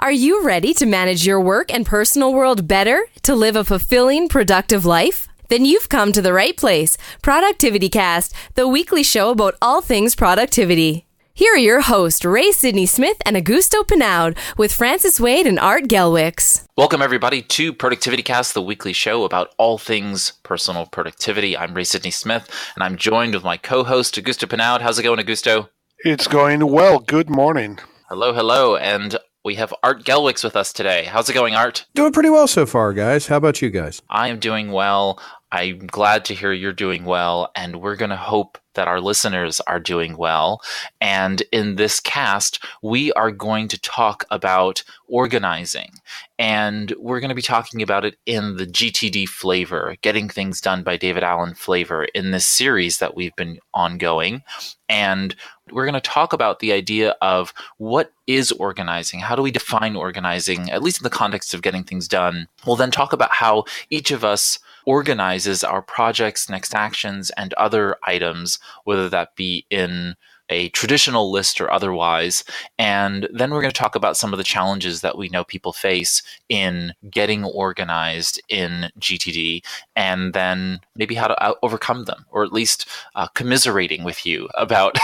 Are you ready to manage your work and personal world better to live a fulfilling, productive life? Then you've come to the right place. ProductivityCast, the weekly show about all things productivity. Here are your hosts, Ray Sidney Smith and Augusto Pinaud, with Francis Wade and Art Gelwicks. Welcome, everybody, to ProductivityCast, the weekly show about all things personal productivity. I'm Ray Sidney Smith, and I'm joined with my co-host, Augusto Pinaud. How's it going, Augusto? It's going well. Good morning. Hello, and we have Art Gelwicks with us today. How's it going, Art? Doing pretty well so far, guys. How about you guys? I am doing well. I'm glad to hear you're doing well, and we're going to hope that our listeners are doing well. And in this cast, we are going to talk about organizing, and we're going to be talking about it in the GTD flavor, Getting Things Done by David Allen flavor, in this series that we've been ongoing. And we're going to talk about the idea of what is organizing? How do we define organizing, at least in the context of getting things done? We'll then talk about how each of us organizes our projects, next actions, and other items, whether that be in a traditional list or otherwise. And then we're going to talk about some of the challenges that we know people face in getting organized in GTD, and then maybe how to overcome them, or at least commiserating with you about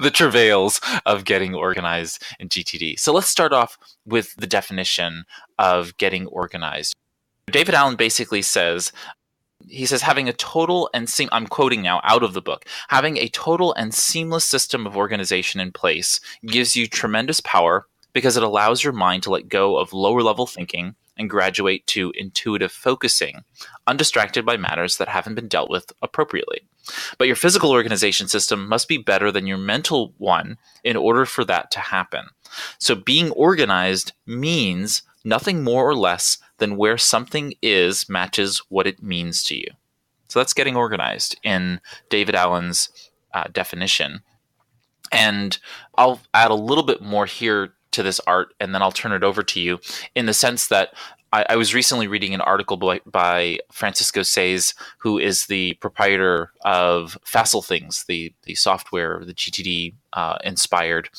the travails of getting organized in GTD. So let's start off with the definition of getting organized. David Allen basically says, having a total and I'm quoting now out of the book, having a total and seamless system of organization in place gives you tremendous power because it allows your mind to let go of lower level thinking and graduate to intuitive focusing, undistracted by matters that haven't been dealt with appropriately. But your physical organization system must be better than your mental one in order for that to happen. So being organized means nothing more or less than where something is matches what it means to you. So that's getting organized in David Allen's definition. And I'll add a little bit more here to this, Art, and then I'll turn it over to you, in the sense that I was recently reading an article by Francisco Says, who is the proprietor of Facile Things, the software, the GTD inspired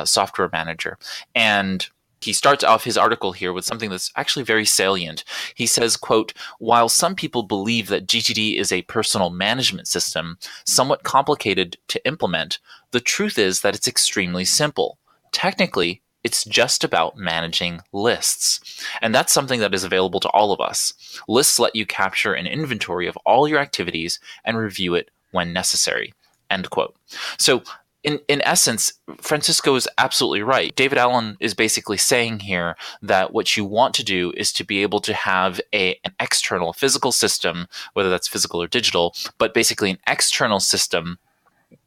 software manager. And he starts off his article here with something that's actually very salient. He says, quote, "While some people believe that GTD is a personal management system, somewhat complicated to implement, the truth is that it's extremely simple. Technically, it's just about managing lists. And that's something that is available to all of us. Lists let you capture an inventory of all your activities and review it when necessary." End quote. So in essence, Francisco is absolutely right. David Allen is basically saying here that what you want to do is to be able to have an external physical system, whether that's physical or digital, but basically an external system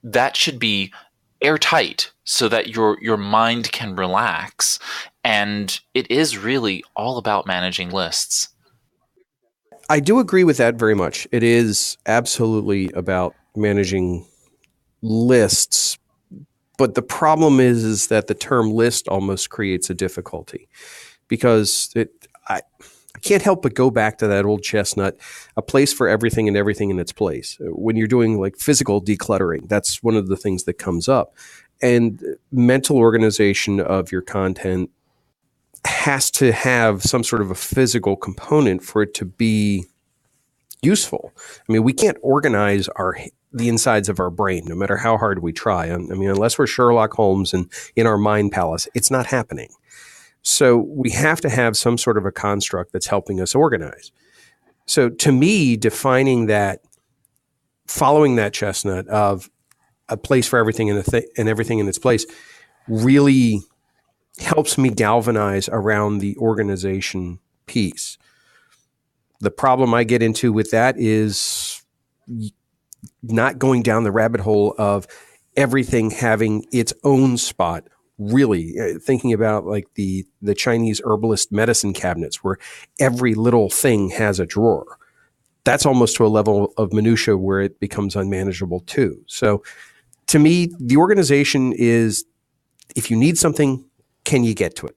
that should be airtight so that your mind can relax. And it is really all about managing lists. I do agree with that very much. It is absolutely about managing lists. But the problem is that the term list almost creates a difficulty, because I can't help but go back to that old chestnut, a place for everything and everything in its place. When you're doing like physical decluttering, that's one of the things that comes up. And mental organization of your content has to have some sort of a physical component for it to be useful. I mean, we can't organize the insides of our brain, no matter how hard we try. I mean, unless we're Sherlock Holmes and in our mind palace, it's not happening. So we have to have some sort of a construct that's helping us organize. So to me, defining that, following that chestnut of a place for everything and everything in its place, really helps me galvanize around the organization piece. The problem I get into with that is not going down the rabbit hole of everything having its own spot, really thinking about like the Chinese herbalist medicine cabinets where every little thing has a drawer. That's almost to a level of minutia where it becomes unmanageable too. So to me, the organization is, if you need something, can you get to it?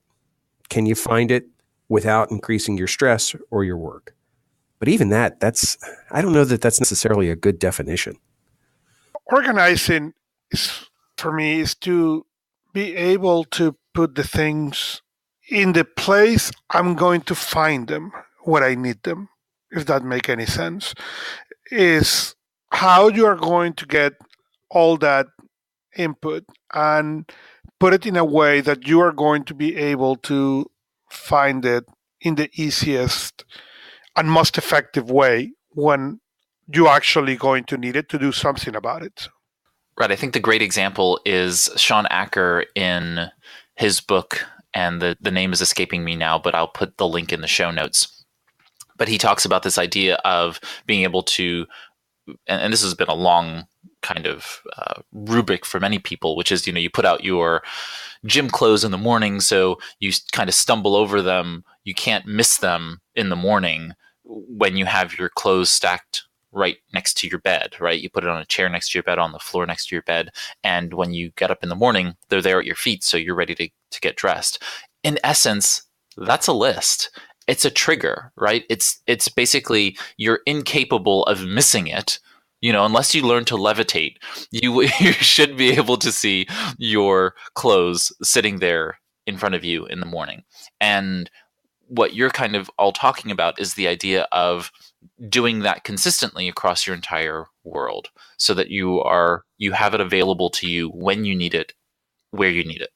Can you find it without increasing your stress or your work? But even I don't know that that's necessarily a good definition. Organizing for me is to be able to put the things in the place I'm going to find them when I need them, if that make any sense, is how you are going to get all that input and put it in a way that you are going to be able to find it in the easiest and most effective way when you're actually going to need it to do something about it. Right. I think the great example is Sean Acker in his book, and the name is escaping me now, but I'll put the link in the show notes. But he talks about this idea of being able to, and this has been a long kind of rubric for many people, which is, you put out your gym clothes in the morning, so you kind of stumble over them. You can't miss them in the morning when you have your clothes stacked right next to your bed, right? You put it on a chair next to your bed, on the floor next to your bed. And when you get up in the morning, they're there at your feet. So you're ready to get dressed. In essence, that's a list. It's a trigger, right? It's basically you're incapable of missing it. Unless you learn to levitate, you should be able to see your clothes sitting there in front of you in the morning. And what you're kind of all talking about is the idea of doing that consistently across your entire world, so that you have it available to you when you need it, where you need it.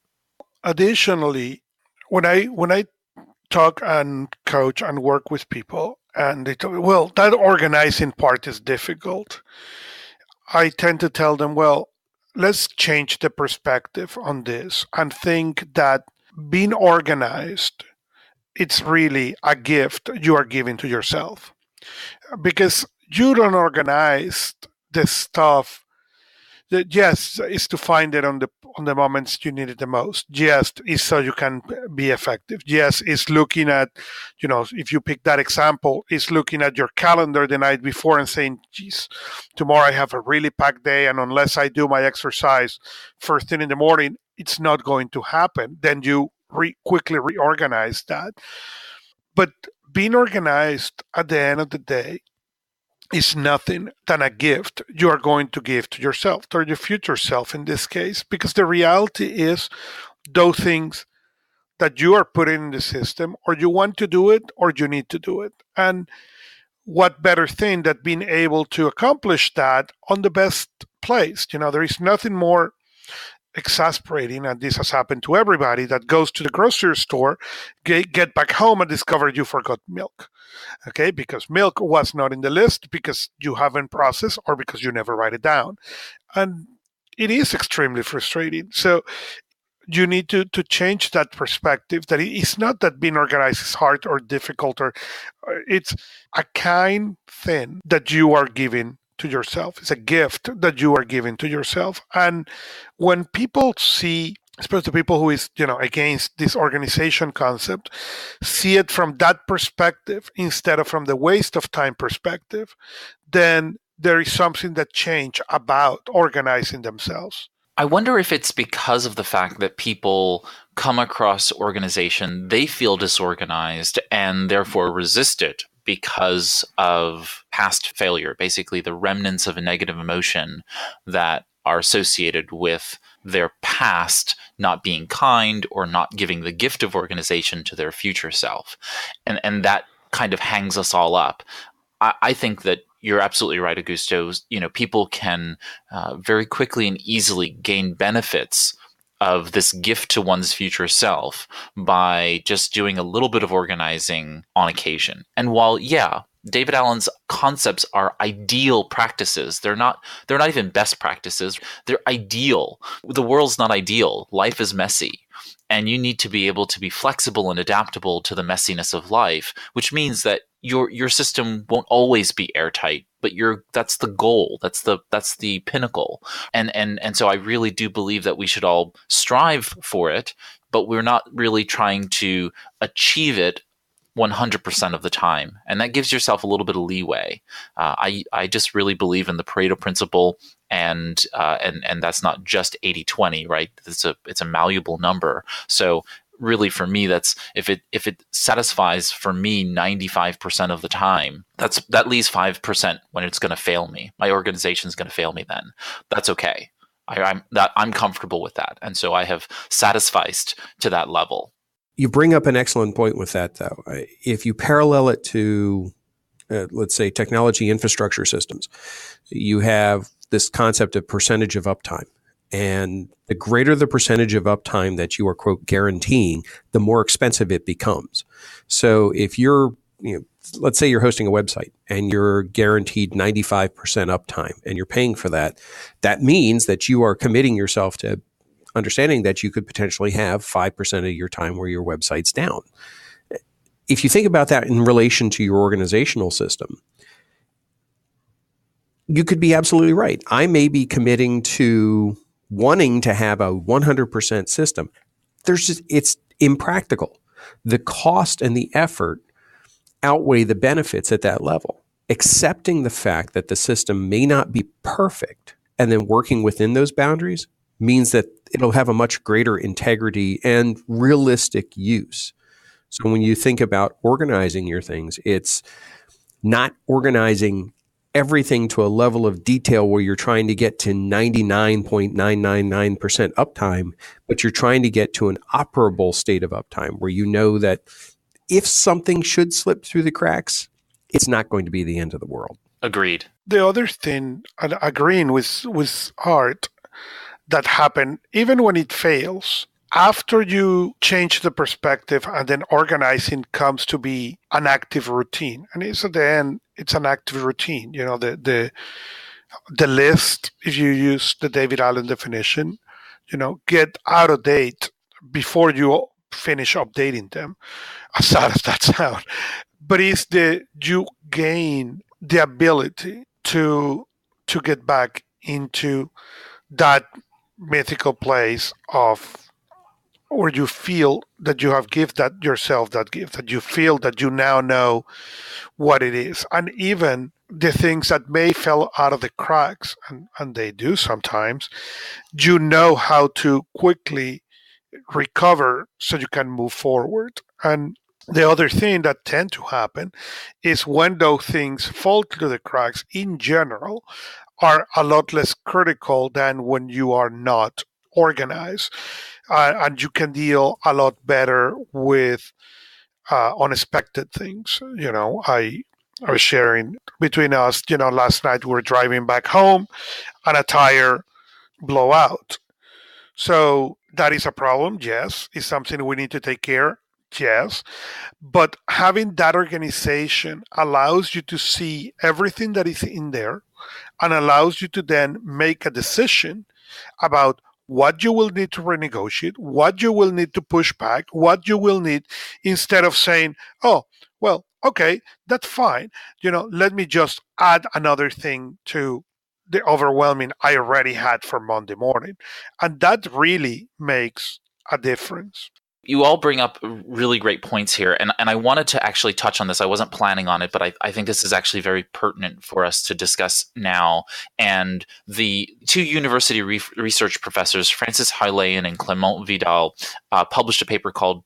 Additionally, when I talk and coach and work with people, and they tell me, well, that organizing part is difficult, I tend to tell them, well, let's change the perspective on this and think that being organized, it's really a gift you are giving to yourself, because you don't organize the stuff that, yes, is to find it on the moments you need it the most. Yes, is so you can be effective. Yes, is looking at, if you pick that example, is looking at your calendar the night before and saying, geez, tomorrow I have a really packed day, and unless I do my exercise first thing in the morning, it's not going to happen. Then you quickly reorganize that. But being organized at the end of the day is nothing than a gift you are going to give to yourself, or your future self in this case, because the reality is those things that you are putting in the system, or you want to do it, or you need to do it. And what better thing than being able to accomplish that on the best place? There is nothing more exasperating, and this has happened to everybody that goes to the grocery store, get back home and discover you forgot milk. Okay, because milk was not in the list, because you haven't processed, or because you never write it down. And it is extremely frustrating. So you need to change that perspective, that it's not that being organized is hard or difficult, or it's a kind thing that you are giving to yourself. It's a gift that you are giving to yourself. And when people see, especially people who is against this organization concept, see it from that perspective instead of from the waste of time perspective, then there is something that changed about organizing themselves. I wonder if it's because of the fact that people come across organization, they feel disorganized and therefore resist it because of past failure, basically the remnants of a negative emotion that are associated with their past not being kind or not giving the gift of organization to their future self. And that kind of hangs us all up. I think that you're absolutely right, Augusto. People can very quickly and easily gain benefits of this gift to one's future self by just doing a little bit of organizing on occasion. And while, David Allen's concepts are ideal practices, they're not even best practices. They're ideal. The world's not ideal. Life is messy. And you need to be able to be flexible and adaptable to the messiness of life, which means that your system won't always be airtight, but that's the goal. That's the pinnacle. And so I really do believe that we should all strive for it, but we're not really trying to achieve it 100% of the time. And that gives yourself a little bit of leeway. I just really believe in the Pareto principle, and that's not just 80-20, right? It's a malleable number. So really, for me, that's if it satisfies for me 95% of the time, that leaves 5% when it's going to fail me. My organization's going to fail me then. That's okay. I'm comfortable with that, and so I have satisficed to that level. You bring up an excellent point with that, though. If you parallel it to, let's say, technology infrastructure systems, you have this concept of percentage of uptime. And the greater the percentage of uptime that you are, quote, guaranteeing, the more expensive it becomes. So if you're, let's say you're hosting a website and you're guaranteed 95% uptime and you're paying for that, that means that you are committing yourself to understanding that you could potentially have 5% of your time where your website's down. If you think about that in relation to your organizational system, you could be absolutely right. I may be committing to wanting to have a 100% system. It's impractical. The cost and the effort outweigh the benefits at that level. Accepting the fact that the system may not be perfect and then working within those boundaries means that it'll have a much greater integrity and realistic use. So when you think about organizing your things, it's not organizing everything to a level of detail where you're trying to get to 99.999% uptime, but you're trying to get to an operable state of uptime where you know that if something should slip through the cracks, it's not going to be the end of the world. Agreed. The other thing, agreeing with Art, that happen even when it fails, after you change the perspective and then organizing comes to be an active routine. And it's at the end, it's an active routine. The list, if you use the David Allen definition, get out of date before you finish updating them, as sad as that sounds. But you gain the ability to get back into that mythical place of where you feel that you have give that yourself that gift, that you feel that you now know what it is. And even the things that may fell out of the cracks, and they do sometimes, you know how to quickly recover so you can move forward. And the other thing that tend to happen is when those things fall through the cracks in general are a lot less critical than when you are not organized. And you can deal a lot better with unexpected things. I was sharing between us, last night we were driving back home and a tire blow out. So that is a problem, yes. It's something we need to take care, yes. But having that organization allows you to see everything that is in there and allows you to then make a decision about what you will need to renegotiate, what you will need to push back, what you will need, instead of saying, oh, well, okay, that's fine. Let me just add another thing to the overwhelming I already had for Monday morning. And that really makes a difference. You all bring up really great points here, and I wanted to actually touch on this. I wasn't planning on it, but I think this is actually very pertinent for us to discuss now. And the two university research professors, Francis Haileyan and Clément Vidal, published a paper called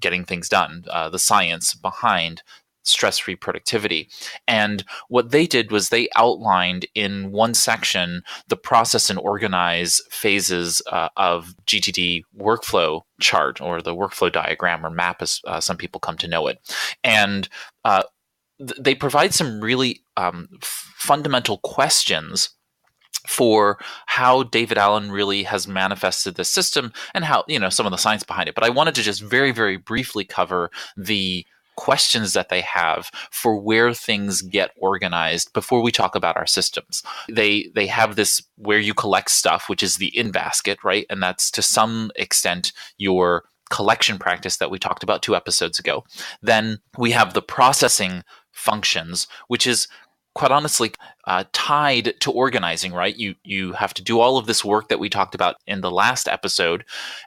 Getting Things Done, the science behind stress-free productivity. And what they did was they outlined in one section the process and organize phases of GTD workflow chart, or the workflow diagram, or map as some people come to know it. And they provide some really fundamental questions for how David Allen really has manifested the system and how, some of the science behind it. But I wanted to just very, very briefly cover the questions that they have for where things get organized before we talk about our systems. They have this where you collect stuff, which is the in basket, right? And that's to some extent your collection practice that we talked about 2 episodes ago. Then we have the processing functions, which is quite honestly tied to organizing, right? You have to do all of this work that we talked about in the last episode.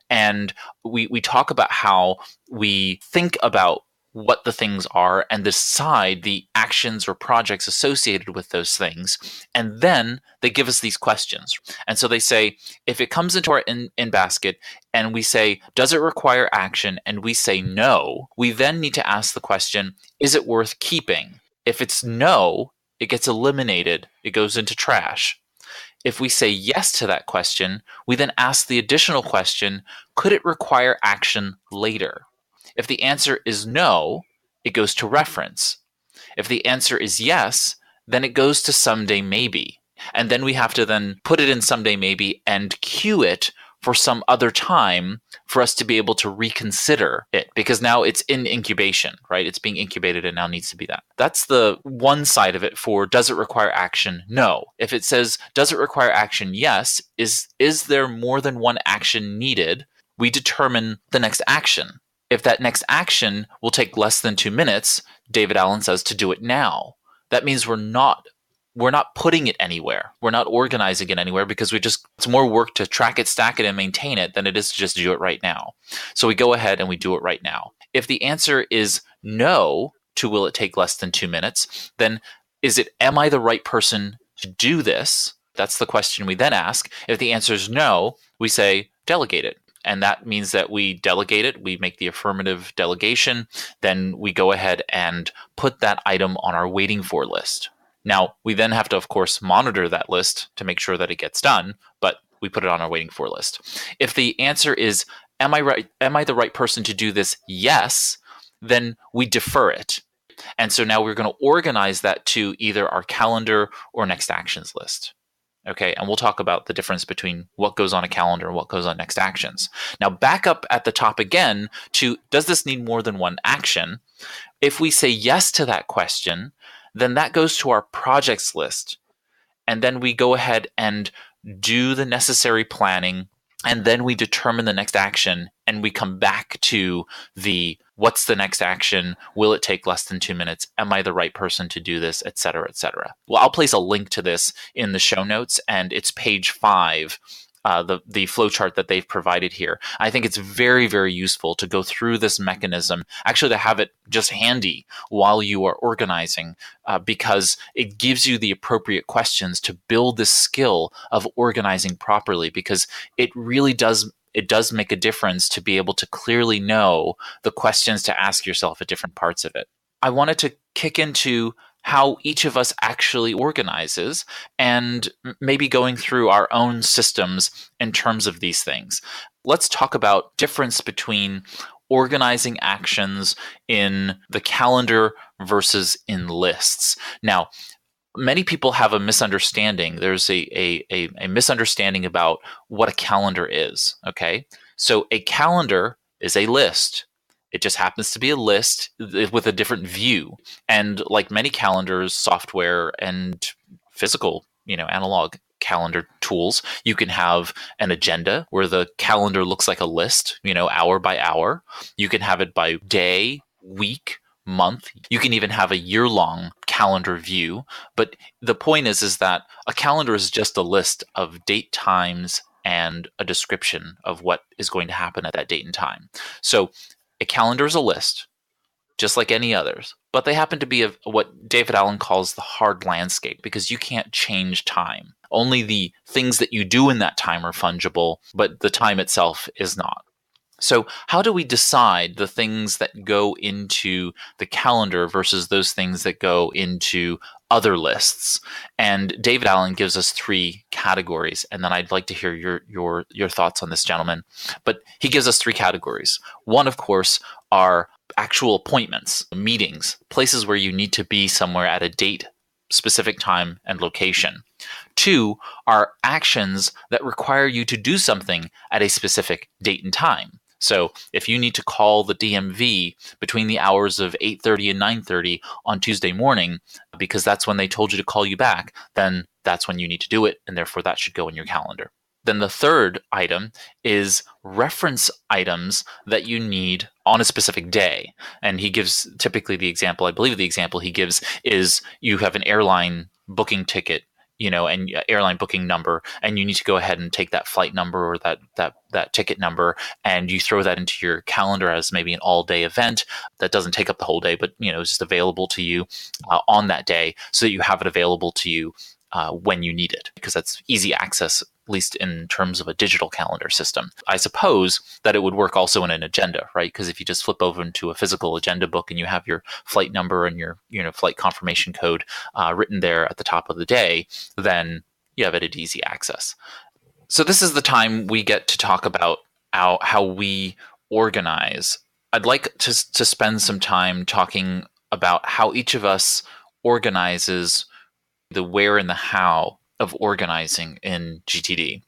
And we talk about how we think about what the things are and decide the actions or projects associated with those things. And then they give us these questions. And so they say, if it comes into our in basket and we say, does it require action? And we say no, we then need to ask the question, is it worth keeping? If it's no, it gets eliminated. It goes into trash. If we say yes to that question, we then ask the additional question, could it require action later? If the answer is no, it goes to reference. If the answer is yes, then it goes to someday maybe. And then we have to then put it in someday maybe and queue it for some other time for us to be able to reconsider it, because now it's in incubation, right? It's being incubated and now needs to be that. That's the one side of it for does it require action? No. If it says does it require action? Yes. Is there more than one action needed? We determine the next action. If that next action will take less than 2 minutes, David Allen says to do it now. That means we're not putting it anywhere. We're not organizing it anywhere because it's more work to track it, stack it, and maintain it than it is to just do it right now. So we go ahead and we do it right now. If the answer is no to will it take less than 2 minutes, then am I the right person to do this? That's the question we then ask. If the answer is no, we say delegate it. And that means that we delegate it, we make the affirmative delegation, then we go ahead and put that item on our waiting for list. Now, we then have to, of course, monitor that list to make sure that it gets done, but we put it on our waiting for list. If the answer is, am I the right person to do this? Yes, then we defer it. And so now we're going to organize that to either our calendar or next actions list. Okay, and we'll talk about the difference between what goes on a calendar and what goes on next actions. Now, back up at the top again to, does this need more than one action? If we say yes to that question, then that goes to our projects list. And then we go ahead and do the necessary planning, and then we determine the next action, and we come back to what's the next action? Will it take less than 2 minutes? Am I the right person to do this? Et cetera, et cetera. Well, I'll place a link to this in the show notes, and it's page 5, the flow chart that they've provided here. I think it's very, very useful to go through this mechanism, actually to have it just handy while you are organizing, because it gives you the appropriate questions to build this skill of organizing properly, because it really does make a difference to be able to clearly know the questions to ask yourself at different parts of it. I wanted to kick into how each of us actually organizes and maybe going through our own systems in terms of these things. Let's talk about difference between organizing actions in the calendar versus in lists. Now, many people have a misunderstanding. There's a misunderstanding about what a calendar is, okay? So a calendar is a list. It just happens to be a list with a different view. And like many calendars, software and physical, analog calendar tools, you can have an agenda where the calendar looks like a list, hour by hour. You can have it by day, week, month. You can even have a year-long calendar view. But the point is that a calendar is just a list of date, times, and a description of what is going to happen at that date and time. So a calendar is a list, just like any others, but they happen to be what David Allen calls the hard landscape, because you can't change time. Only the things that you do in that time are fungible, but the time itself is not. So how do we decide the things that go into the calendar versus those things that go into other lists? And David Allen gives us 3 categories, and then I'd like to hear your thoughts on this, gentlemen. But he gives us 3 categories. One, of course, are actual appointments, meetings, places where you need to be somewhere at a date, specific time, and location. 2 are actions that require you to do something at a specific date and time. So if you need to call the DMV between the hours of 8:30 and 9:30 on Tuesday morning, because that's when they told you to call you back, then that's when you need to do it, and therefore that should go in your calendar. Then the third item is reference items that you need on a specific day. And he gives typically the example, I believe the example he gives is you have an airline booking ticket, and airline booking number, and you need to go ahead and take that flight number or that ticket number, and you throw that into your calendar as maybe an all-day event that doesn't take up the whole day, but it's just available to you on that day, so that you have it available to you when you need it, because that's easy access, at least in terms of a digital calendar system. I suppose that it would work also in an agenda, right? Because if you just flip over into a physical agenda book and you have your flight number and your flight confirmation code written there at the top of the day, then you have it at easy access. So this is the time we get to talk about how we organize. I'd like to spend some time talking about how each of us organizes the where and the how of organizing in GTD.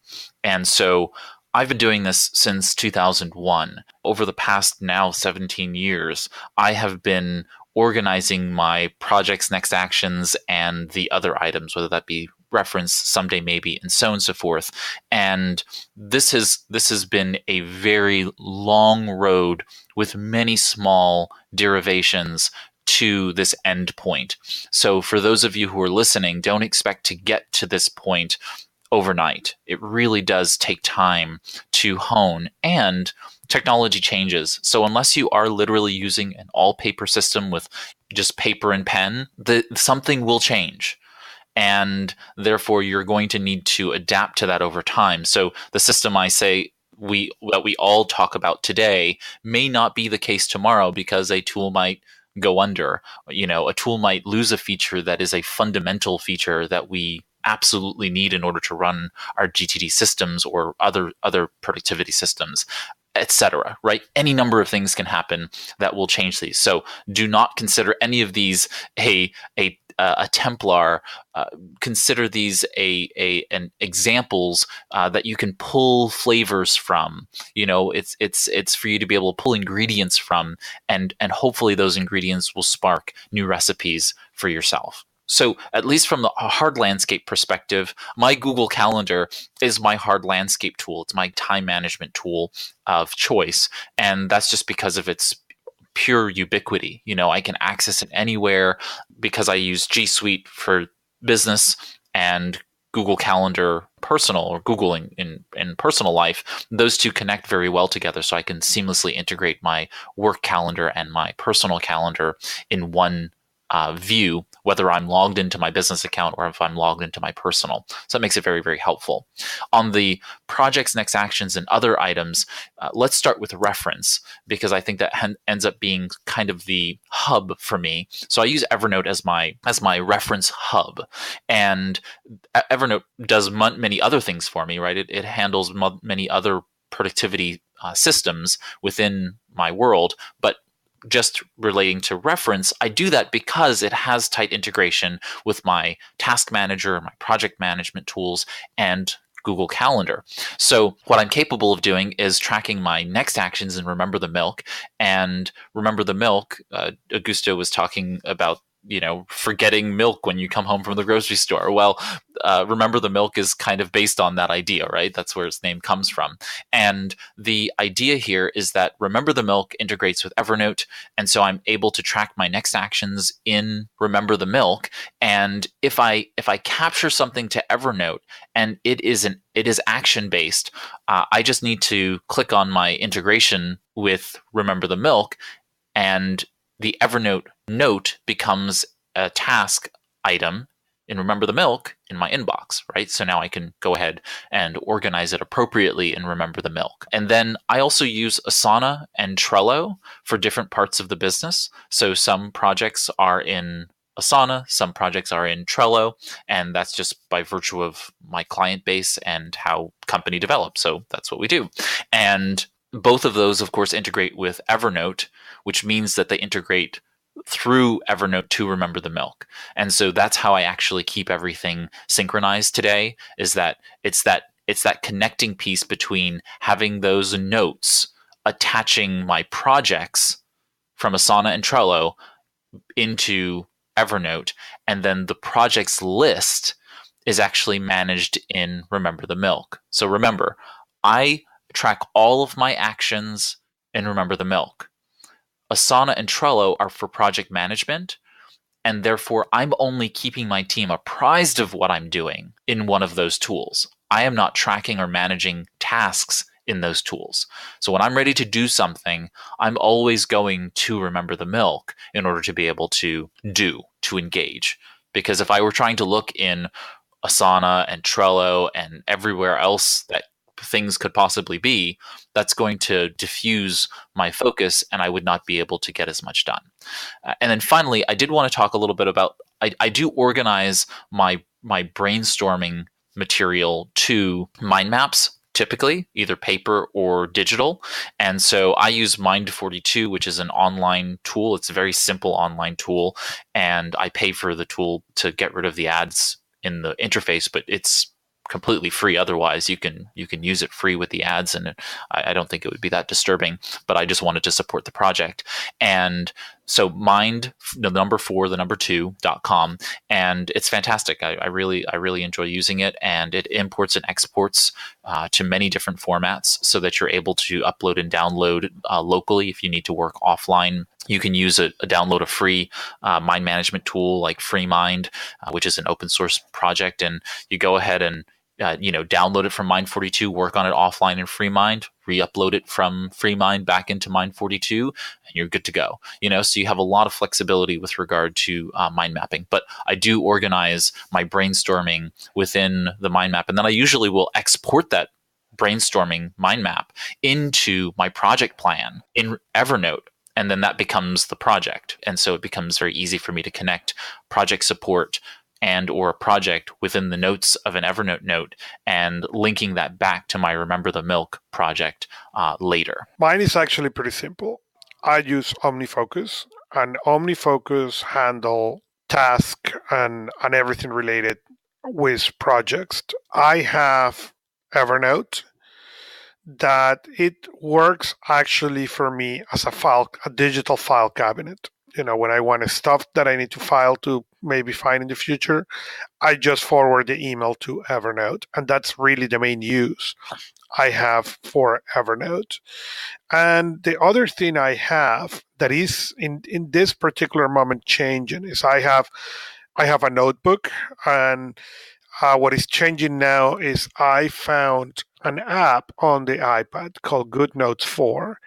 And so I've been doing this since 2001. Over the past now 17 years, I have been organizing my projects, next actions, and the other items, whether that be reference, someday maybe, and so on and so forth. And this has been a very long road with many small derivations to this end point. So for those of you who are listening, don't expect to get to this point overnight. It really does take time to hone, and technology changes. So unless you are literally using an all paper system with just paper and pen, something will change. And therefore you're going to need to adapt to that over time. So the system I say that we all talk about today may not be the case tomorrow, because a tool might go under. A tool might lose a feature that is a fundamental feature that we absolutely need in order to run our GTD systems or other productivity systems, etc. Right? Any number of things can happen that will change these. So do not consider any of these a Templar. Consider these an examples that you can pull flavors from. It's for you to be able to pull ingredients from, and hopefully those ingredients will spark new recipes for yourself. So at least from the hard landscape perspective, my Google Calendar is my hard landscape tool. It's my time management tool of choice. And that's just because of its pure ubiquity. I can access it anywhere because I use G Suite for business and Google Calendar personal, or Google in personal life. Those two connect very well together, so I can seamlessly integrate my work calendar and my personal calendar in one view, whether I'm logged into my business account or if I'm logged into my personal. So that makes it very, very helpful. On the projects, next actions, and other items, let's start with reference, because I think that ends up being kind of the hub for me. So I use Evernote as my reference hub, and Evernote does many other things for me, right? It handles many other productivity systems within my world, but just relating to reference, I do that because it has tight integration with my task manager, my project management tools, and Google Calendar. So what I'm capable of doing is tracking my next actions in Remember the Milk. And Remember the Milk, Augusto was talking about forgetting milk when you come home from the grocery store. Well, Remember the Milk is kind of based on that idea, right? That's where its name comes from. And the idea here is that Remember the Milk integrates with Evernote. And so I'm able to track my next actions in Remember the Milk. And if I capture something to Evernote and it is action based, I just need to click on my integration with Remember the Milk, and the Evernote note becomes a task item in Remember the Milk in my inbox, right? So now I can go ahead and organize it appropriately in Remember the Milk. And then I also use Asana and Trello for different parts of the business. So some projects are in Asana, some projects are in Trello, and that's just by virtue of my client base and how company develops. So that's what we do. And both of those, of course, integrate with Evernote, which means that they integrate through Evernote to Remember the Milk. And so that's how I actually keep everything synchronized today, is that it's that connecting piece between having those notes attaching my projects from Asana and Trello into Evernote, and then the projects list is actually managed in Remember the Milk. So remember, I track all of my actions in Remember the Milk. Asana and Trello are for project management, and therefore I'm only keeping my team apprised of what I'm doing in one of those tools. I am not tracking or managing tasks in those tools. So when I'm ready to do something, I'm always going to Remember the Milk in order to be able to engage. Because if I were trying to look in Asana and Trello and everywhere else that things could possibly be, that's going to diffuse my focus and I would not be able to get as much done. And then finally, I did want to talk a little bit about, I do organize my brainstorming material to mind maps typically, either paper or digital. And so I use Mind42, which is an online tool. It's a very simple online tool, and I pay for the tool to get rid of the ads in the interface, but it's completely free. Otherwise, you can use it free with the ads, and I don't think it would be that disturbing. But I just wanted to support the project, and so Mind, the number 4, the number 2.com, and it's fantastic. I really enjoy using it, and it imports and exports to many different formats, so that you're able to upload and download locally if you need to work offline. You can use download a free mind management tool like FreeMind, which is an open source project, and you go ahead and download it from Mind42, work on it offline in FreeMind, re-upload it from FreeMind back into Mind42, and you're good to go. So you have a lot of flexibility with regard to mind mapping. But I do organize my brainstorming within the mind map, and then I usually will export that brainstorming mind map into my project plan in Evernote. And then that becomes the project. And so it becomes very easy for me to connect project support and or a project within the notes of an Evernote note and linking that back to my Remember the Milk project later. Mine is actually pretty simple. I use OmniFocus, and OmniFocus handle task and everything related with projects. I have Evernote that it works actually for me as a digital file cabinet. When I want stuff that I need to file to maybe find in the future, I just forward the email to Evernote. And that's really the main use I have for Evernote. And the other thing I have that is in this particular moment changing is I have a notebook, and what is changing now is I found an app on the iPad called GoodNotes 4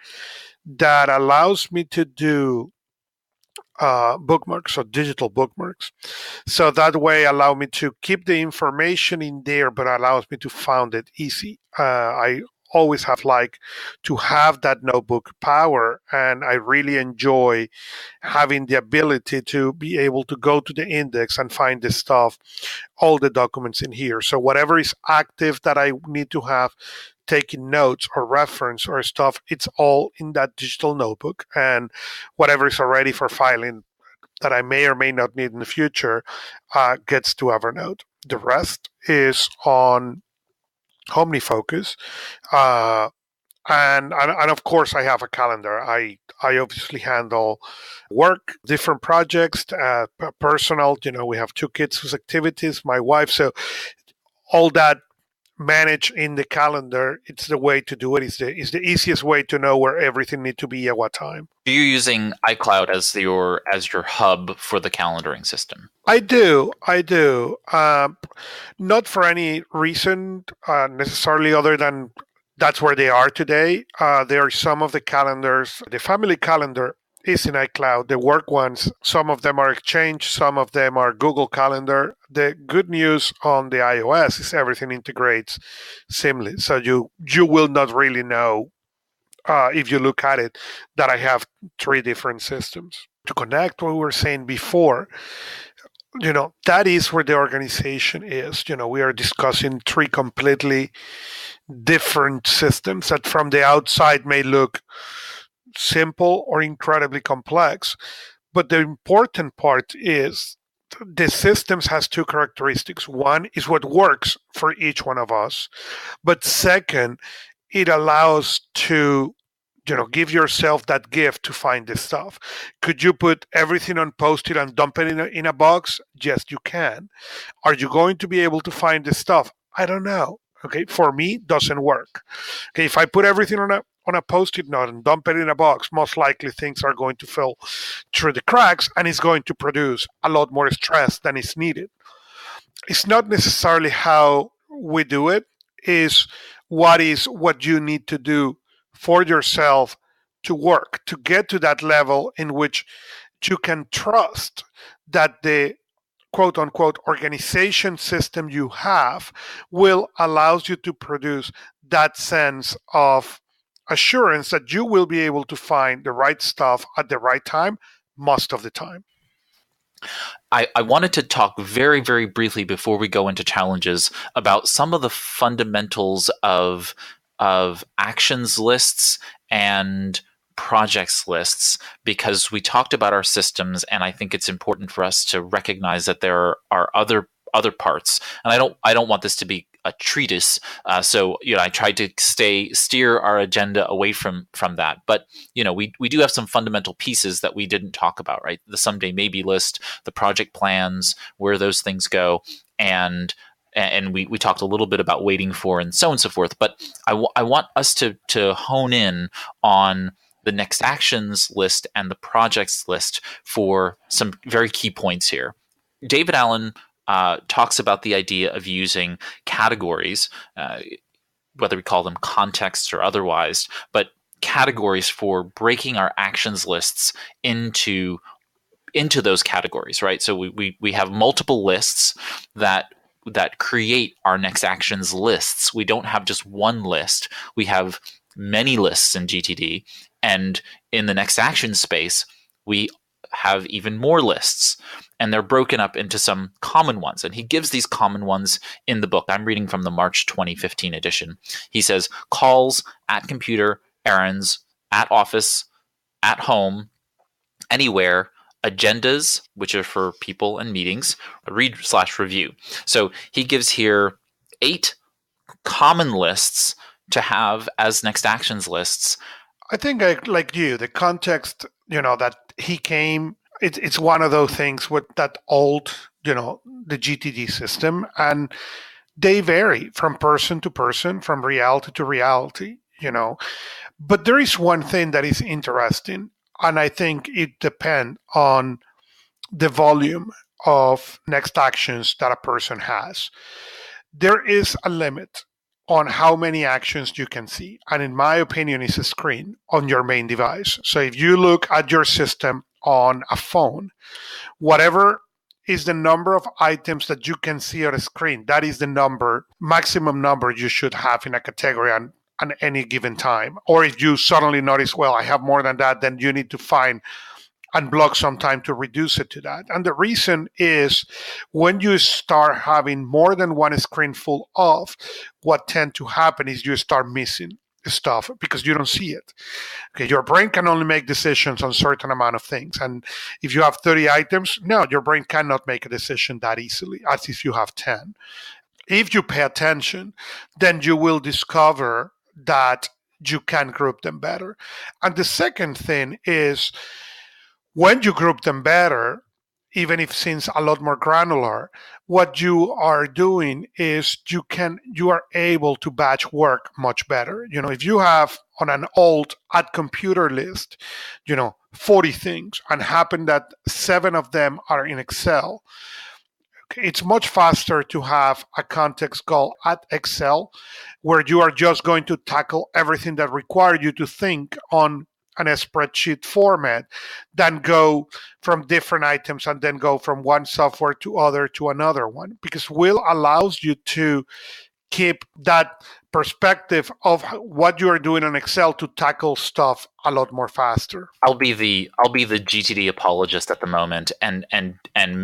that allows me to do bookmarks, or digital bookmarks. So that way allow me to keep the information in there, but allows me to find it easy. I always have liked to have that notebook power, and I really enjoy having the ability to be able to go to the index and find the stuff, all the documents in here. So whatever is active that I need to have taking notes or reference or stuff, it's all in that digital notebook. And whatever is already for filing that I may or may not need in the future gets to Evernote. The rest is on OmniFocus. And of course, I have a calendar. I obviously handle work, different projects, personal. We have 2 kids whose activities, my wife. So all that manage in the calendar. It's the way to do it. It's the easiest way to know where everything needs to be at what time. Are you using iCloud as your hub for the calendaring system? I do. Not for any reason necessarily other than that's where they are today. There are some of the calendars, the family calendar is in iCloud. The work ones, some of them are Exchange, some of them are Google Calendar. The good news on the iOS is everything integrates seamlessly. So you will not really know if you look at it that I have 3 different systems. To connect what we were saying before, that is where the organization is. We are discussing 3 completely different systems that from the outside may look simple or incredibly complex. But the important part is the systems has 2 characteristics. One is what works for each one of us. But second, it allows to give yourself that gift to find this stuff. Could you put everything on Post-it and dump it in a box? Yes, you can. Are you going to be able to find this stuff? I don't know. Okay, for me, doesn't work. Okay, if I put everything on a Post-it note and dump it in a box, most likely things are going to fall through the cracks, and it's going to produce a lot more stress than is needed. It's not necessarily how we do it, is what you need to do for yourself to work, to get to that level in which you can trust that the quote unquote organization system you have will allows you to produce that sense of assurance that you will be able to find the right stuff at the right time most of the time. I wanted to talk very, very briefly before we go into challenges about some of the fundamentals of actions lists and projects lists, because we talked about our systems, and I think it's important for us to recognize that there are other parts. And I don't want this to be a treatise, so I tried to steer our agenda away from that. But we do have some fundamental pieces that we didn't talk about, right? The someday maybe list, the project plans, where those things go, and we talked a little bit about waiting for and so on and so forth. But I want us to hone in on the next actions list and the projects list for some very key points here. David Allen talks about the idea of using categories, whether we call them contexts or otherwise, but categories for breaking our actions lists into those categories, right? So we have multiple lists that create our next actions lists. We don't have just one list. We have many lists in GTD, and in the next action space, we have even more lists, and they're broken up into some common ones. And he gives these common ones in the book. I'm reading from the March 2015 edition. He says calls, at computer, errands, at office, at home, anywhere, agendas, which are for people and meetings, read/review. So he gives here 8 common lists to have as next actions lists. I think, like you, the context, that he came, it's one of those things with that old, the GTD system, and they vary from person to person, from reality to reality, But there is one thing that is interesting, and I think it depends on the volume of next actions that a person has. There is a limit on how many actions you can see. And in my opinion, it's a screen on your main device. So if you look at your system on a phone, whatever is the number of items that you can see on a screen, that is the maximum number you should have in a category on any given time. Or if you suddenly notice, well, I have more than that, then you need to find and block some time to reduce it to that. And the reason is when you start having more than one screen full of, what tends to happen is you start missing stuff because you don't see it. Okay, your brain can only make decisions on certain amount of things. And if you have 30 items, no, your brain cannot make a decision that easily as if you have 10. If you pay attention, then you will discover that you can group them better. And the second thing is, when you group them better, even if seems a lot more granular, what you are doing is you are able to batch work much better. If you have on an old at computer list, 40 things, and happen that 7 of them are in Excel, it's much faster to have a context call at Excel, where you are just going to tackle everything that requires you to think on a spreadsheet format, than go from different items and then go from one software to another one, because Will allows you to keep that perspective of what you are doing in Excel to tackle stuff a lot more faster. I'll be the GTD apologist at the moment, and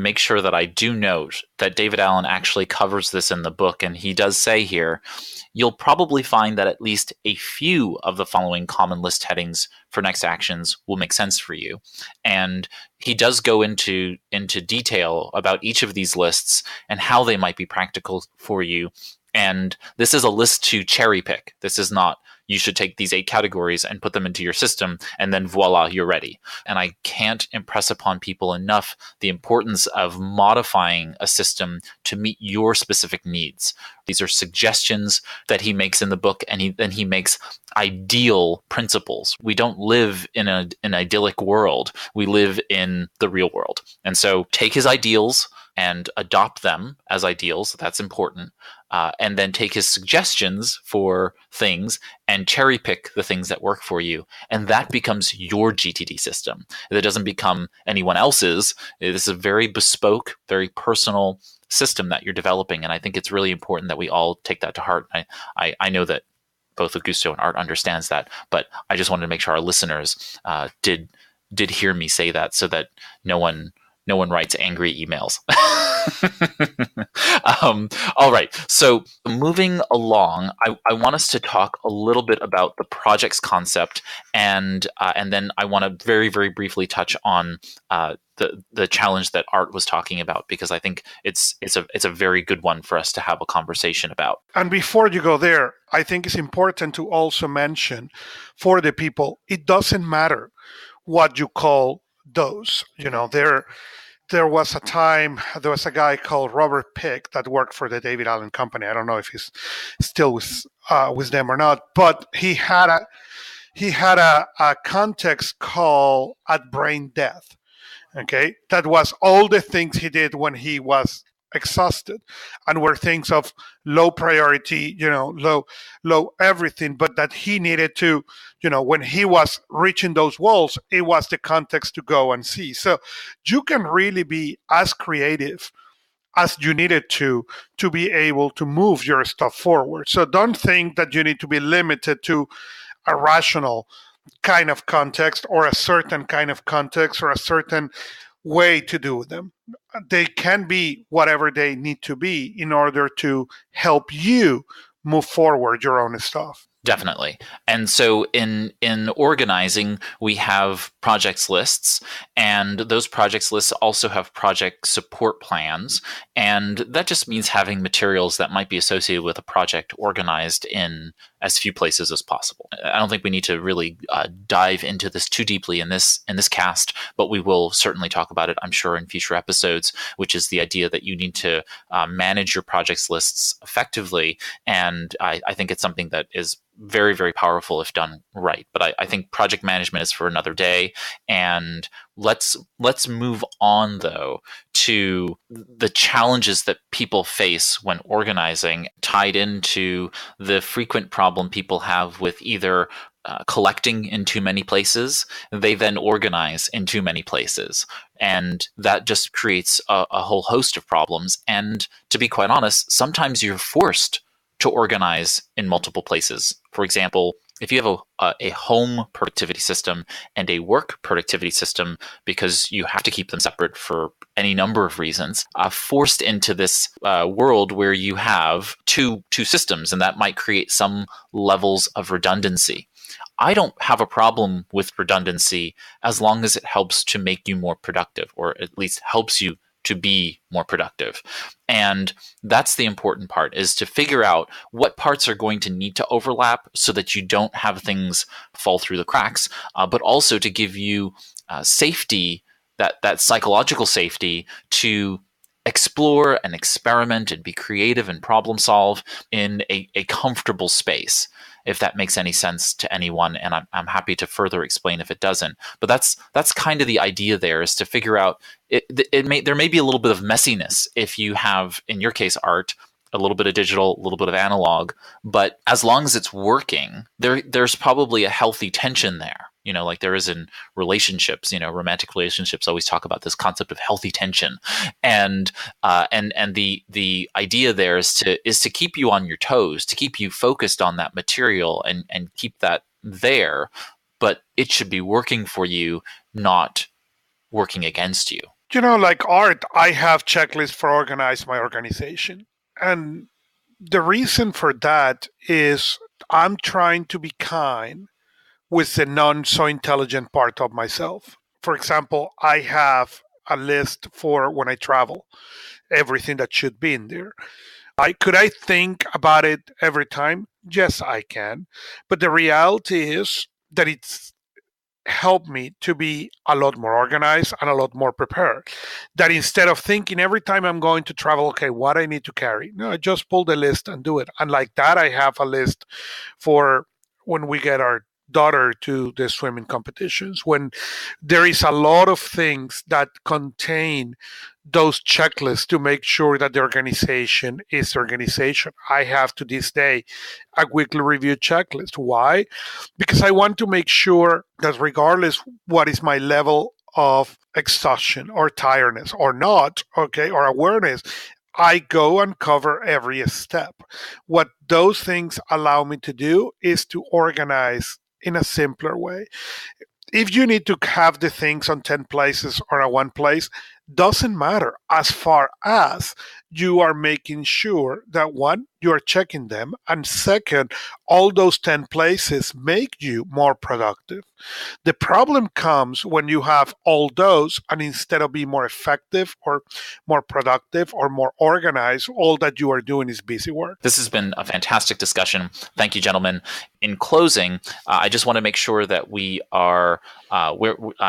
make sure that I do note that David Allen actually covers this in the book, and he does say here, you'll probably find that at least a few of the following common list headings for next actions will make sense for you. And he does go into detail about each of these lists and how they might be practical for you. And this is a list to cherry pick. This is not, you should take these 8 categories and put them into your system, and then voila, you're ready. And I can't impress upon people enough the importance of modifying a system to meet your specific needs. These are suggestions that he makes in the book, and then he makes ideal principles. We don't live in an idyllic world. We live in the real world. And so take his ideals and adopt them as ideals. That's important. And then take his suggestions for things and cherry pick the things that work for you. And that becomes your GTD system. It doesn't become anyone else's. This is a very bespoke, very personal system that you're developing. And I think it's really important that we all take that to heart. I know that both Augusto and Art understands that, but I just wanted to make sure our listeners did hear me say that, so that no one no one writes angry emails. All right. So moving along, I want us to talk a little bit about the projects concept, and then I want to very, very briefly touch on the challenge that Art was talking about, because I think it's a very good one for us to have a conversation about. And before you go there, I think it's important to also mention for the people, it doesn't matter what you call those. There was a time, there was a guy called Robert Pick that worked for the David Allen Company. I don't know if he's still with them or not, but he had a context called at brain death. Okay, that was all the things he did when he was exhausted, and were things of low priority, low everything, but that he needed to, when he was reaching those walls, it was the context to go and see. So you can really be as creative as you needed to be able to move your stuff forward. So don't think that you need to be limited to a rational kind of context or a certain kind of context or a certain way to do them. They can be whatever they need to be in order to help you move forward your own stuff. Definitely. And so in organizing, we have projects lists, and those projects lists also have project support plans. And that just means having materials that might be associated with a project organized in as few places as possible. I don't think we need to really dive into this too deeply in this cast, but we will certainly talk about it, I'm sure, in future episodes, which is the idea that you need to manage your projects lists effectively. And I think it's something that is very, very powerful if done right. But I think project management is for another day. And let's move on, though, to the challenges that people face when organizing, tied into the frequent problem people have with either collecting in too many places. They then organize in too many places. And that just creates a whole host of problems. And to be quite honest, sometimes you're forced to organize in multiple places. For example, if you have a home productivity system and a work productivity system, because you have to keep them separate for any number of reasons, forced into this world where you have two systems, and that might create some levels of redundancy. I don't have a problem with redundancy as long as it helps to make you more productive, or at least helps you to be more productive. And that's the important part, is to figure out what parts are going to need to overlap so that you don't have things fall through the cracks, but also to give you safety, that psychological safety to explore and experiment and be creative and problem solve in a comfortable space, if that makes any sense to anyone. And I'm happy to further explain if it doesn't. But that's kind of the idea there, is to figure out there may be a little bit of messiness if you have, in your case, Art, a little bit of digital, a little bit of analog, but as long as it's working, there's probably a healthy tension there. Like there is in relationships. Romantic relationships always talk about this concept of healthy tension, and the idea there is to keep you on your toes, to keep you focused on that material, and keep that there, but it should be working for you, not working against you. Like Art, I have checklists for organize my organization, and the reason for that is I'm trying to be kind with the non-so-intelligent part of myself. For example, I have a list for when I travel, everything that should be in there. Could I think about it every time? Yes, I can. But the reality is that it's helped me to be a lot more organized and a lot more prepared. That instead of thinking every time I'm going to travel, okay, what I need to carry, no, I just pull the list and do it. And like that, I have a list for when we get our daughter to the swimming competitions, when there is a lot of things that contain those checklists to make sure that the organization is the organization. I have to this day a weekly review checklist. Why? Because I want to make sure that regardless what is my level of exhaustion or tiredness or not, okay, or awareness, I go and cover every step. What those things allow me to do is to organize in a simpler way. If you need to have the things on 10 places or at one place, doesn't matter as far as you are making sure that one, you are checking them, and second, all those 10 places make you more productive. The problem comes when you have all those, and instead of being more effective or more productive or more organized, all that you are doing is busy work. This has been a fantastic discussion. Thank you, gentlemen. In closing, I just want to make sure that we are,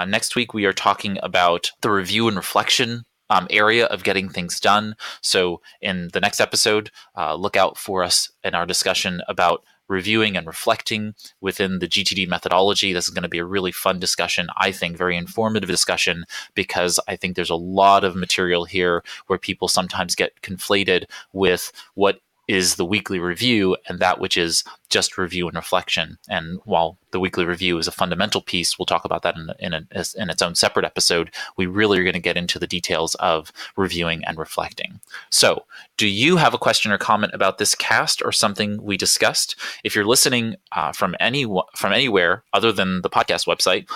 next week we are talking about the review and reflection area of getting things done. So in the next episode, look out for us in our discussion about reviewing and reflecting within the GTD methodology. This is going to be a really fun discussion, I think, very informative discussion, because I think there's a lot of material here where people sometimes get conflated with what is the weekly review and that which is just review and reflection. And while the weekly review is a fundamental piece, we'll talk about that in its own separate episode. We really are going to get into the details of reviewing and reflecting. So, do you have a question or comment about this cast or something we discussed? If you're listening from anywhere other than the podcast website,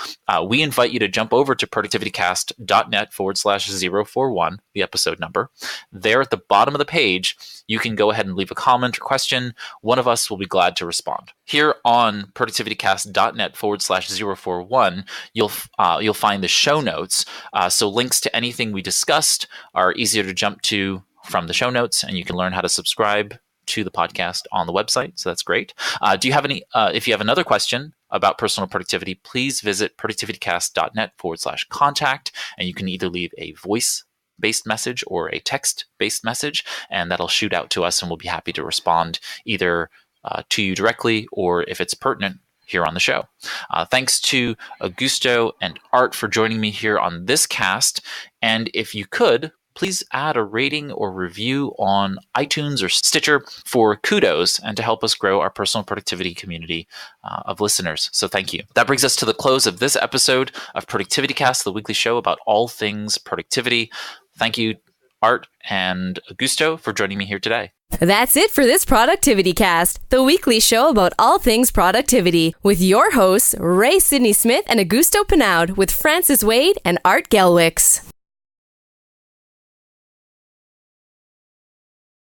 we invite you to jump over to productivitycast.net/041, the episode number. There at the bottom of the page, you can go ahead and leave a comment or question. One of us will be glad to respond. Here on productivitycast.net/041, you'll find the show notes. So links to anything we discussed are easier to jump to from the show notes, and you can learn how to subscribe to the podcast on the website. So that's great. Do you have any? If you have another question about personal productivity, please visit productivitycast.net/contact, and you can either leave a voice-based message or a text-based message, and that'll shoot out to us, and we'll be happy to respond either to you directly or, if it's pertinent, here on the show. Thanks to Augusto and Art for joining me here on this cast. And if you could, please add a rating or review on iTunes or Stitcher for kudos and to help us grow our personal productivity community of listeners. So thank you. That brings us to the close of this episode of ProductivityCast, the weekly show about all things productivity. Thank you, Art and Augusto, for joining me here today. That's it for this Productivity Cast, the weekly show about all things productivity, with your hosts, Ray Sidney Smith and Augusto Pinaud, with Francis Wade and Art Gelwicks.